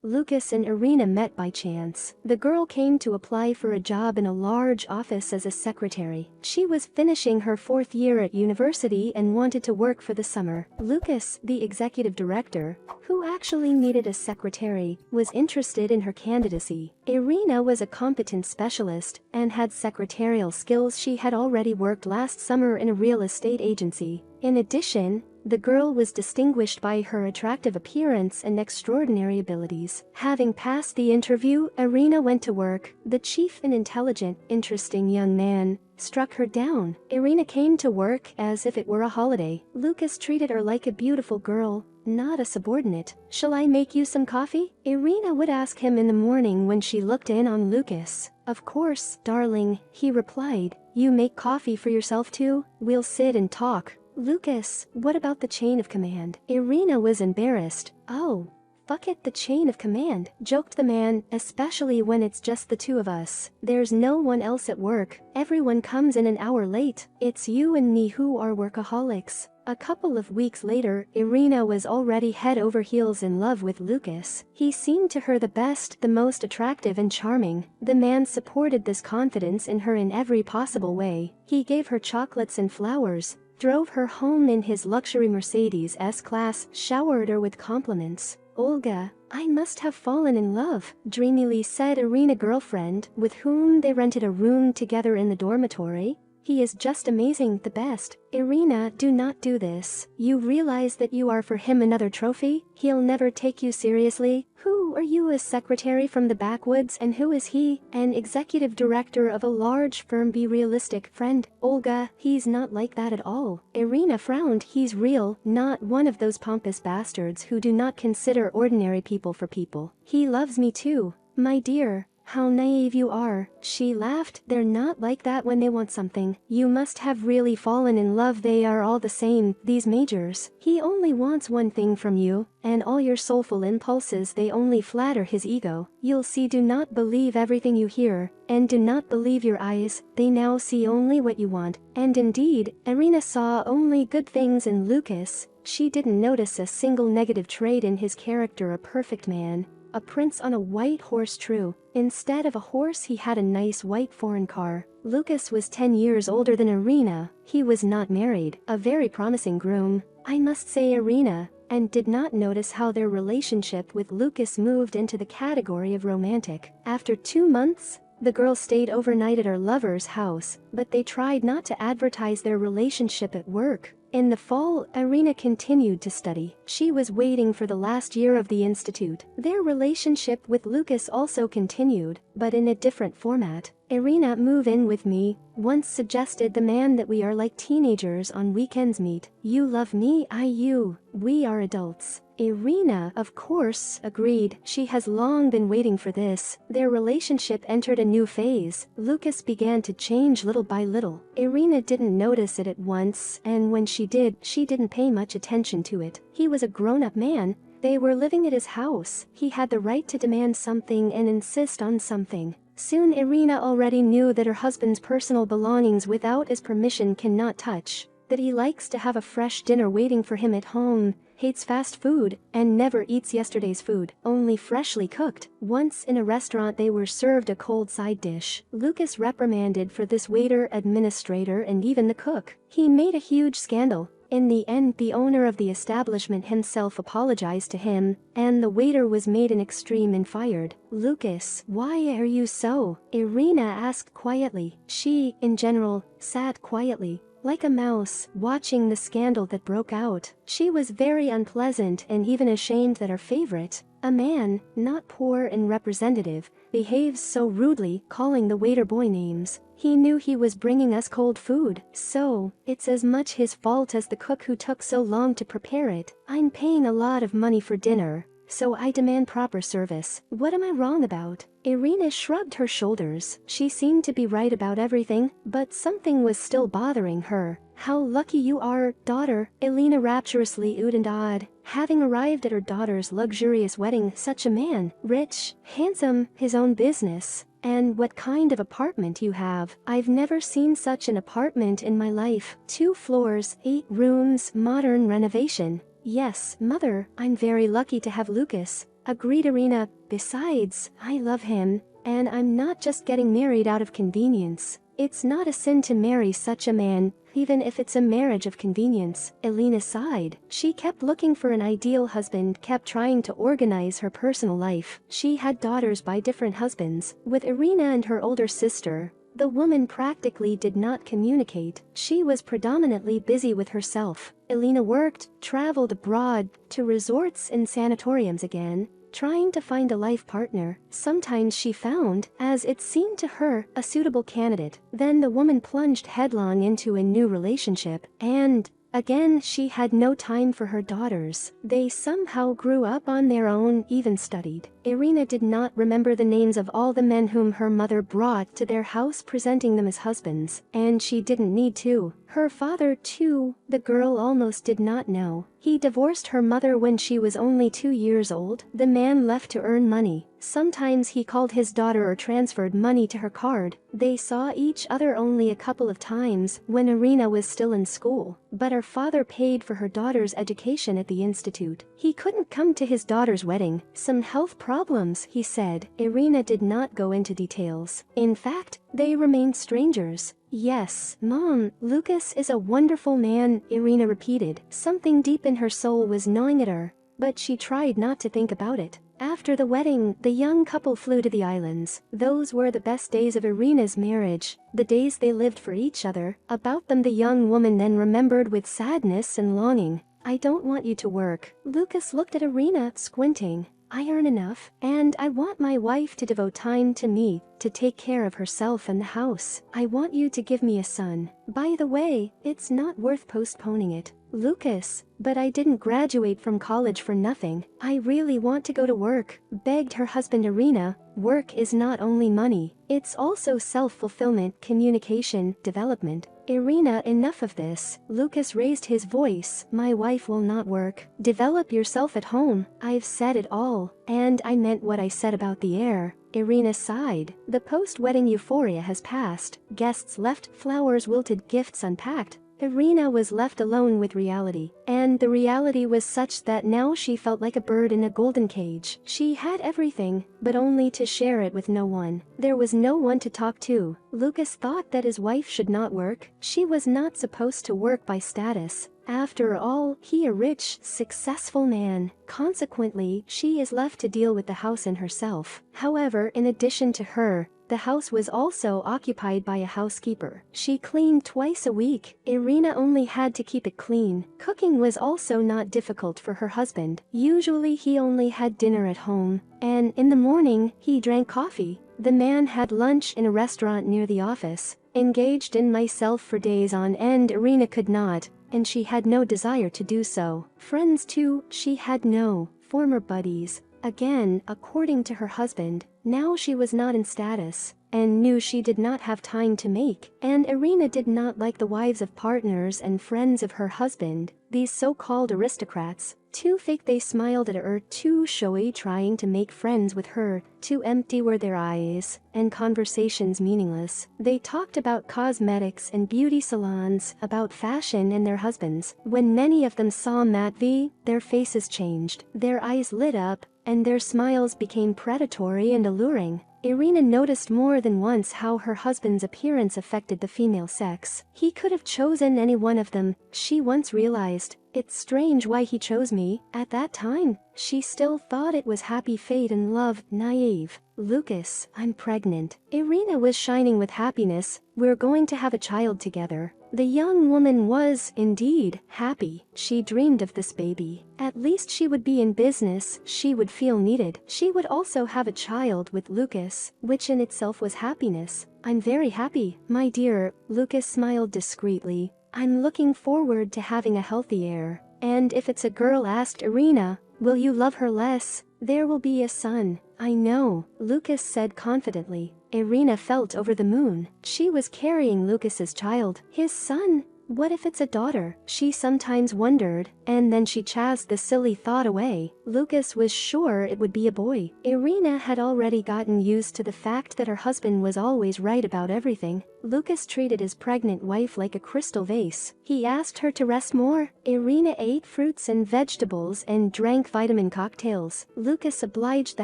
Lucas and Irina met by chance. The girl came to apply for a job in a large office as a secretary. She was finishing her 4th year at university and wanted to work for the summer. Lucas, the executive director, who actually needed a secretary, was interested in her candidacy. Irina was a competent specialist and had secretarial skills. She had already worked last summer in a real estate agency. In addition, the girl was distinguished by her attractive appearance and extraordinary abilities. Having passed the interview, Irina went to work. The chief, an intelligent, interesting young man, struck her down. Irina came to work as if it were a holiday. Lucas treated her like a beautiful girl, not a subordinate. "Shall I make you some coffee?" Irina would ask him in the morning when she looked in on Lucas. "Of course, darling," he replied. "You make coffee for yourself too? We'll sit and talk." "Lucas, what about the chain of command?" Irina was embarrassed. "Oh, fuck it, the chain of command," joked the man, "especially when it's just the two of us. There's no one else at work. Everyone comes in an hour late. It's you and me who are workaholics." A couple of weeks later, Irina was already head over heels in love with Lucas. He seemed to her the best, the most attractive and charming. The man supported this confidence in her in every possible way. He gave her chocolates and flowers, drove her home in his luxury Mercedes S-Class, showered her with compliments. "Olga, I must have fallen in love," dreamily said Irina girlfriend, with whom they rented a room together in the dormitory. "He is just amazing, the best." "Irina, do not do this. You realize that you are for him another trophy? He'll never take you seriously. Who are you, a secretary from the backwoods, and who is he? An executive director of a large firm. Be realistic, friend." "Olga, he's not like that at all." Irina frowned. "He's real, not one of those pompous bastards who do not consider ordinary people for people. He loves me too." "My dear, how naive you are," she laughed. "They're not like that when they want something. You must have really fallen in love. They are all the same, these majors. He only wants one thing from you, and all your soulful impulses, they only flatter his ego. You'll see. Do not believe everything you hear, and do not believe your eyes. They now see only what you want." And indeed, Irina saw only good things in Lucas. She didn't notice a single negative trait in his character. A perfect man. A prince on a white horse. True. Instead of a horse, he had a nice white foreign car. Lucas was 10 years older than Irina. He was not married. A very promising groom, I must say. Irina and did not notice how their relationship with Lucas moved into the category of romantic. After 2 months, the girl stayed overnight at her lover's house, but they tried not to advertise their relationship at work. In the fall, Irina continued to study. She was waiting for the last year of the institute. Their relationship with Lucas also continued, but in a different format. "Irina, move in with me," once suggested the man. "That we are like teenagers on weekends. Meet. You love me, I you. We are adults." Irina, of course, agreed. She has long been waiting for this. Their relationship entered a new phase. Lucas began to change little by little. Irina didn't notice it at once, and when she did, she didn't pay much attention to it. He was a grown-up man. They were living at his house. He had the right to demand something and insist on something. Soon Irina already knew that her husband's personal belongings without his permission cannot touch. That he likes to have a fresh dinner waiting for him at home, hates fast food, and never eats yesterday's food, only freshly cooked. Once in a restaurant they were served a cold side dish. Lucas reprimanded for this waiter, administrator, and even the cook. He made a huge scandal. In the end, the owner of the establishment himself apologized to him, and the waiter was made an extreme and fired. "Lucas, why are you so?" Irina asked quietly. She, in general, sat quietly, like a mouse, watching the scandal that broke out. She was very unpleasant and even ashamed that her favorite, a man, not poor and representative, behaves so rudely, calling the waiter boy names. He knew he was bringing us cold food, so it's as much his fault as the cook who took so long to prepare it. I'm paying a lot of money for dinner, so I demand proper service. What am I wrong about? Irina shrugged her shoulders. She seemed to be right about everything, but something was still bothering her. "How lucky you are, daughter," Elena rapturously oohed and awed. Having arrived at her daughter's luxurious wedding, such a man, rich, handsome, his own business. "And what kind of apartment you have. I've never seen such an apartment in my life. 2 floors, 8 rooms, modern renovation." "Yes, mother, I'm very lucky to have Lucas. agreed Irina. Besides, I love him, and I'm not just getting married out of convenience. It's not a sin to marry such a man, even if it's a marriage of convenience. Elena sighed. She kept looking for an ideal husband, kept trying to organize her personal life. She had daughters by different husbands, with Irina and her older sister. The woman practically did not communicate. She was predominantly busy with herself. Elena worked, traveled abroad, to resorts and sanatoriums again, trying to find a life partner. Sometimes she found, as it seemed to her, a suitable candidate. Then the woman plunged headlong into a new relationship, and again she had no time for her daughters. They somehow grew up on their own, even studied. Irina did not remember the names of all the men whom her mother brought to their house, presenting them as husbands, and she didn't need to. Her father, too, the girl almost did not know. He divorced her mother when she was only 2 years old. The man left to earn money. Sometimes he called his daughter or transferred money to her card. They saw each other only a couple of times when Irina was still in school, but her father paid for her daughter's education at the institute. He couldn't come to his daughter's wedding. Some health problems, he said. Irina did not go into details. In fact, they remained strangers. Yes, Mom, Lucas is a wonderful man, Irina repeated. Something deep in her soul was gnawing at her, but she tried not to think about it. After the wedding, the young couple flew to the islands. Those were the best days of Irina's marriage, the days they lived for each other. About them the young woman then remembered with sadness and longing. I don't want you to work. Lucas looked at Irina, squinting. I earn enough, and I want my wife to devote time to me, to take care of herself and the house. I want you to give me a son. By the way, it's not worth postponing it. Lucas, but I didn't graduate from college for nothing. I really want to go to work, begged her husband Irina. Work is not only money, it's also self-fulfillment, communication, development. Irina, enough of this. Lucas raised his voice. My wife will not work. Develop yourself at home. I've said it all, and I meant what I said about the air. Irina sighed. The post-wedding euphoria has passed. Guests left, flowers wilted, gifts unpacked. Irina was left alone with reality, and the reality was such that now she felt like a bird in a golden cage. She had everything, but only to share it with no one. There was no one to talk to. Lucas thought that his wife should not work. She was not supposed to work by status. After all, he a rich, successful man. Consequently, she is left to deal with the house and herself. However, in addition to her, the house was also occupied by a housekeeper. She cleaned twice a week. Irina only had to keep it clean. Cooking was also not difficult for her husband. Usually he only had dinner at home, and in the morning, he drank coffee. The man had lunch in a restaurant near the office. Engaged in myself for days on end, Irina could not, and she had no desire to do so. Friends too, she had no. Former buddies. Again, according to her husband, now she was not in status, and knew she did not have time to make. And Irina did not like the wives of partners and friends of her husband, these so-called aristocrats. Too fake, they smiled at her, too showy, trying to make friends with her. Too empty were their eyes, and conversations meaningless. They talked about cosmetics and beauty salons, about fashion and their husbands. When many of them saw Matvey, their faces changed. Their eyes lit up, and their smiles became predatory and alluring. Irina noticed more than once how her husband's appearance affected the female sex. He could have chosen any one of them, she once realized. It's strange why he chose me. At that time, she still thought it was happy fate and love, naive. Lucas, I'm pregnant. Irina was shining with happiness. We're going to have a child together. The young woman was, indeed, happy. She dreamed of this baby. At least she would be in business, she would feel needed. She would also have a child with Lucas, which in itself was happiness. I'm very happy, my dear. Lucas smiled discreetly. I'm looking forward to having a healthy heir. And if it's a girl, asked Irina, will you love her less? There will be a son. I know, Lucas said confidently. Irina felt over the moon. She was carrying Lucas's child. His son? What if it's a daughter? She sometimes wondered, and then she chased the silly thought away. Lucas was sure it would be a boy. Irina had already gotten used to the fact that her husband was always right about everything. Lucas treated his pregnant wife like a crystal vase. He asked her to rest more. Irina ate fruits and vegetables and drank vitamin cocktails. Lucas obliged the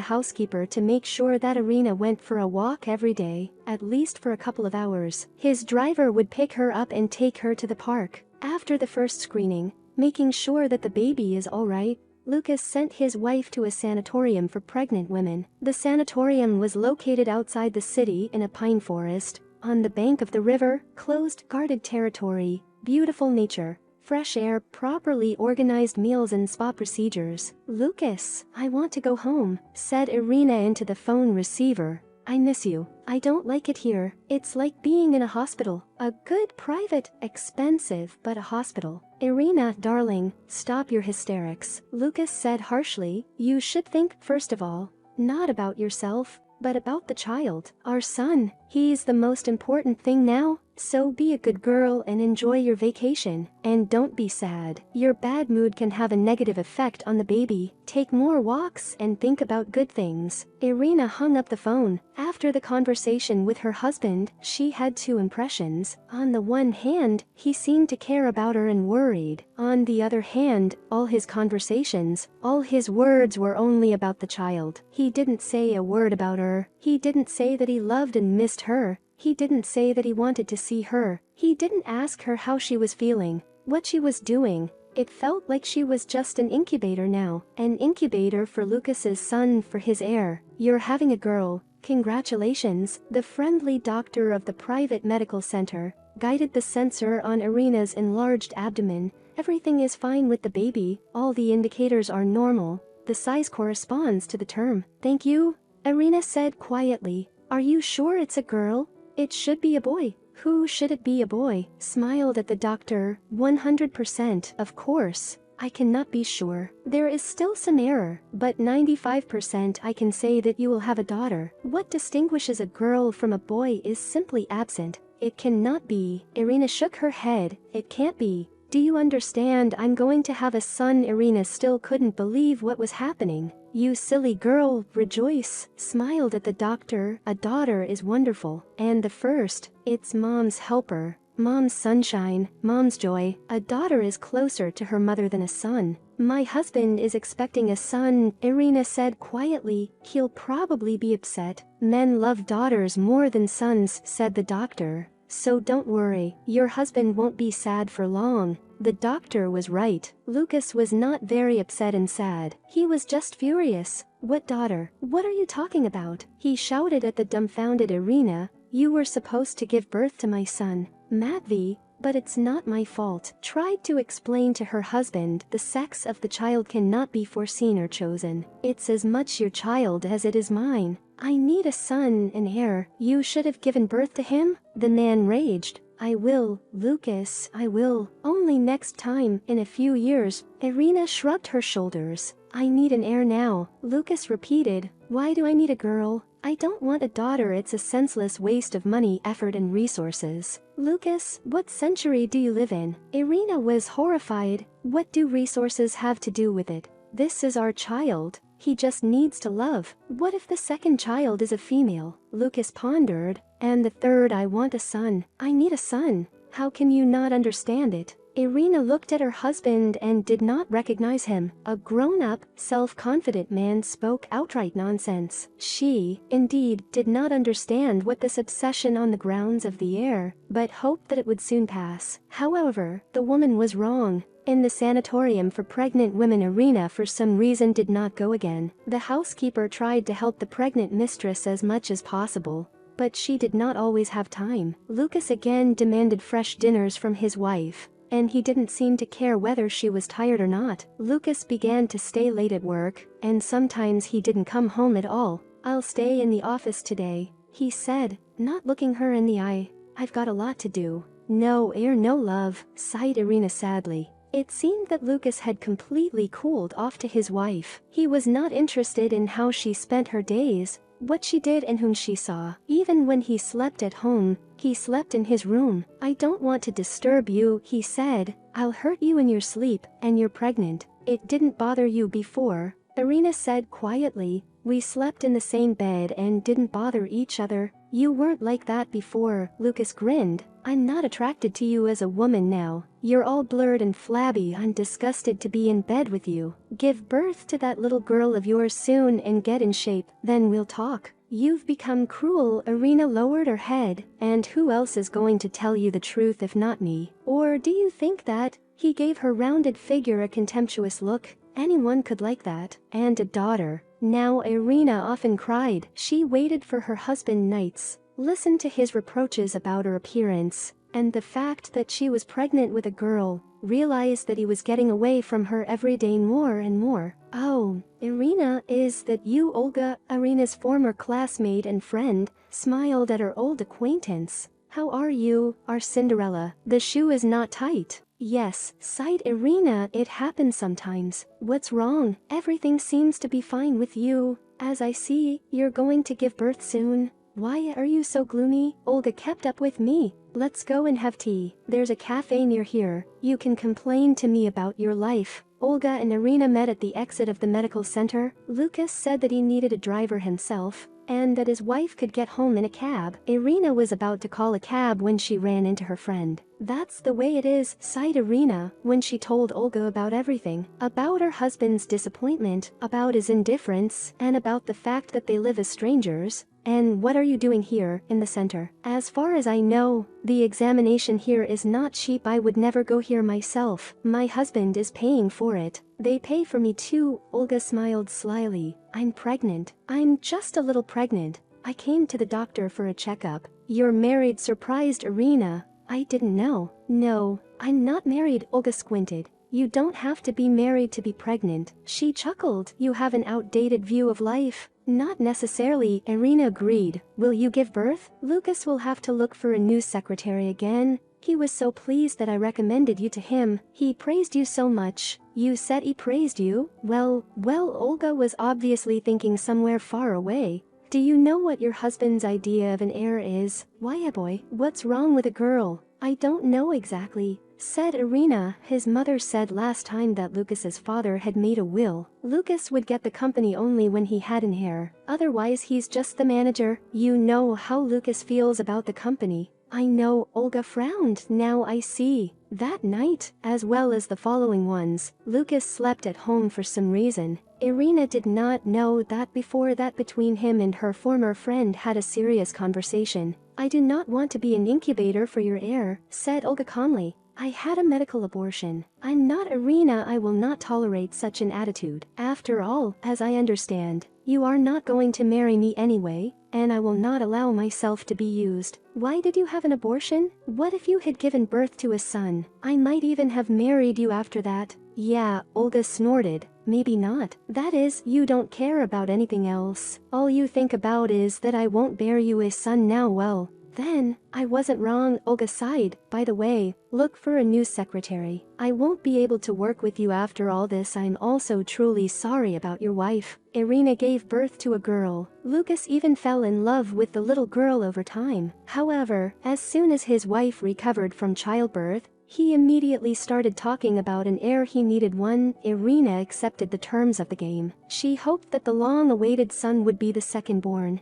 housekeeper to make sure that Irina went for a walk every day, at least for a couple of hours. His driver would pick her up and take her to the park. After the first screening, making sure that the baby is alright, Lucas sent his wife to a sanatorium for pregnant women. The sanatorium was located outside the city in a pine forest, on the bank of the river, closed, guarded territory, beautiful nature, fresh air, properly organized meals and spa procedures. "Lucas, I want to go home," said Irina into the phone receiver. "I miss you. I don't like it here. It's like being in a hospital. A good private, expensive, but a hospital." "Irina, darling, stop your hysterics," Lucas said harshly. "You should think, first of all, not about yourself, but about the child. Our son. He's the most important thing now. So be a good girl and enjoy your vacation. And don't be sad. Your bad mood can have a negative effect on the baby. Take more walks and think about good things." Irina hung up the phone. After the conversation with her husband, she had two impressions. On the one hand, he seemed to care about her and worried. On the other hand, all his conversations, all his words were only about the child. He didn't say a word about her. He didn't say that he loved and missed her. He didn't say that he wanted to see her. He didn't ask her how she was feeling, what she was doing. It felt like she was just an incubator now, an incubator for Lucas's son, for his heir. "You're having a girl. Congratulations." The friendly doctor of the private medical center guided the sensor on Irina's enlarged abdomen. "Everything is fine with the baby. All the indicators are normal. The size corresponds to the term." "Thank you," Irina said quietly. "Are you sure it's a girl?" "It should be a boy." "Who should it be, a boy?" Smiled at the doctor. 100%, of course. "I cannot be sure. There is still some error, but 95% I can say that you will have a daughter. What distinguishes a girl from a boy is simply absent. It cannot be." Irina shook her head. "It can't be. Do you understand? I'm going to have a son." Irina still couldn't believe what was happening. "You silly girl, rejoice," smiled at the doctor. "A daughter is wonderful. And the first, it's mom's helper, mom's sunshine, mom's joy. A daughter is closer to her mother than a son." "My husband is expecting a son," Irina said quietly. "He'll probably be upset." "Men love daughters more than sons," said the doctor. "So don't worry, your husband won't be sad for long." The doctor was right. Lucas was not very upset and sad. He was just furious. "What daughter? What are you talking about?" He shouted at the dumbfounded Irina. "You were supposed to give birth to my son, Matvey, but it's not my fault." Tried to explain to her husband, "The sex of the child cannot be foreseen or chosen. It's as much your child as it is mine. I need a son, an heir. You should have given birth to him." The man raged. "I will, Lucas, I will. Only next time, in a few years." Irina shrugged her shoulders. "I need an heir now." Lucas repeated. "Why do I need a girl? I don't want a daughter. It's a senseless waste of money, effort and resources." "Lucas, what century do you live in?" Irina was horrified. "What do resources have to do with it? This is our child. He just needs to love." "What if the second child is a female?" Lucas pondered. "And the third? I want a son. I need a son. How can you not understand it?" Irina looked at her husband and did not recognize him. A grown-up, self-confident man spoke outright nonsense. She, indeed, did not understand what this obsession on the grounds of the heir, but hoped that it would soon pass. However, the woman was wrong. In the sanatorium for pregnant women, Irina for some reason did not go again. The housekeeper tried to help the pregnant mistress as much as possible, but she did not always have time. Lucas again demanded fresh dinners from his wife, and he didn't seem to care whether she was tired or not. Lucas began to stay late at work, and sometimes he didn't come home at all. "I'll stay in the office today," he said, not looking her in the eye. "I've got a lot to do." "No heir, no love," sighed Irina sadly. It seemed that Lucas had completely cooled off to his wife. He was not interested in how she spent her days, what she did and whom she saw. Even when he slept at home, he slept in his room. "I don't want to disturb you," he said. "I'll hurt you in your sleep, and you're pregnant. It didn't bother you before," Irina said quietly. We slept in the same bed and didn't bother each other. You weren't like that before." Lucas grinned. "I'm not attracted to you as a woman now. You're all blurred and flabby. I'm disgusted to be in bed with you. Give birth to that little girl of yours soon and get in shape, then we'll talk." "You've become cruel." Irina lowered her head. "And who else is going to tell you the truth if not me? Or do you think that?" He gave her rounded figure a contemptuous look. "Anyone could like that. And a daughter." Now Irina often cried. She waited for her husband nights, listened to his reproaches about her appearance, and the fact that she was pregnant with a girl, realized that he was getting away from her every day more and more. "Oh, Irina, is that you?" Olga, Irina's former classmate and friend, smiled at her old acquaintance. "How are you, our Cinderella? The shoe is not tight." "Yes," sighed Irina, "it happens sometimes." "What's wrong? Everything seems to be fine with you. As I see, you're going to give birth soon. Why are you so gloomy?" Olga kept up with me. "Let's go and have tea. There's a cafe near here. You can complain to me about your life." Olga and Irina met at the exit of the medical center. Lucas said that he needed a driver himself, and that his wife could get home in a cab. Irina was about to call a cab when she ran into her friend. "That's the way it is," sighed Irina, when she told Olga about everything. About her husband's disappointment, about his indifference, and about the fact that they live as strangers. "And what are you doing here, in the center?" "As far as I know, the examination here is not cheap. I would never go here myself. My husband is paying for it." "They pay for me too." Olga smiled slyly. "I'm pregnant. I'm just a little pregnant. I came to the doctor for a checkup." "You're married?" surprised Irina. "I didn't know." "No, I'm not married." Olga squinted. "You don't have to be married to be pregnant." She chuckled. "You have an outdated view of life." "Not necessarily," Irina agreed. "Will you give birth?" "Lucas will have to look for a new secretary again. He was so pleased that I recommended you to him. He praised you so much." "You said he praised you?" Well, Olga was obviously thinking somewhere far away. "Do you know what your husband's idea of an heir is?" "Why a boy? What's wrong with a girl?" "I don't know exactly," said Irina. "His mother said last time that Lucas's father had made a will. Lucas would get the company only when he had an heir. Otherwise he's just the manager." "You know how Lucas feels about the company." "I know." Olga frowned. "Now I see." That night, as well as the following ones, Lucas slept at home for some reason. Irina did not know that before that between him and her former friend had a serious conversation. "I do not want to be an incubator for your heir," said Olga calmly. "I had a medical abortion." "I'm not Irina. I will not tolerate such an attitude. After all, as I understand, you are not going to marry me anyway, and I will not allow myself to be used." "Why did you have an abortion?" "What if you had given birth to a son? I might even have married you after that." "Yeah," Olga snorted. "Maybe not. That is, you don't care about anything else. All you think about is that I won't bear you a son now. Well, then, I wasn't wrong." Olga sighed. "By the way, look for a new secretary. I won't be able to work with you after all this. I'm also truly sorry about your wife." Irina gave birth to a girl. Lucas even fell in love with the little girl over time. However, as soon as his wife recovered from childbirth, he immediately started talking about an heir. He needed one. Irina accepted the terms of the game. She hoped that the long-awaited son would be the second born.